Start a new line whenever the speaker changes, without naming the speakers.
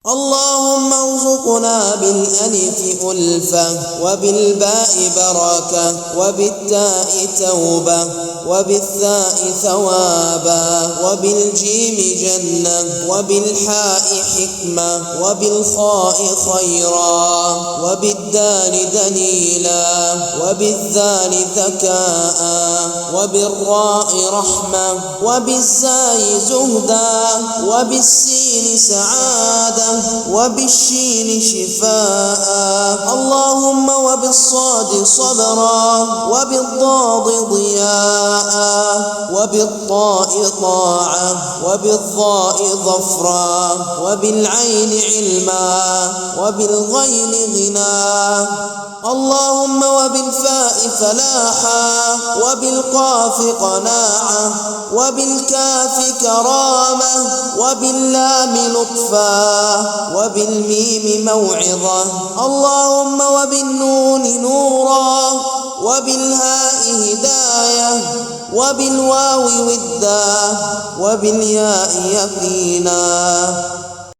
اللهم ارزقنا بالألف ألفة، وبالباء بركة، وبالتاء توبة، وبالثاء ثوابا، وبالجيم جنة، وبالحاء حكمة، وبالخاء خيرا، وبالدال دليلا، وبالذال ذكاء، وبالراء رحمة، وبالزاي زهدا، وبالسين سعادة، وبالشين شفاء. اللهم وبالصاد صبرا، وبالضاد ضياء، وبالطاء طاعة، وبالظاء ظفرا، وبالعين علما، وبالغين غنى. اللهم وبالفاء فلاحا، وبالقاف قناعة، وبالكاف كرامة، وباللام لطفا، وبالميم موعظة. اللهم وبالنون نورا، وبالهاء هداية، وبالواو ودا، وبالياء يقينا.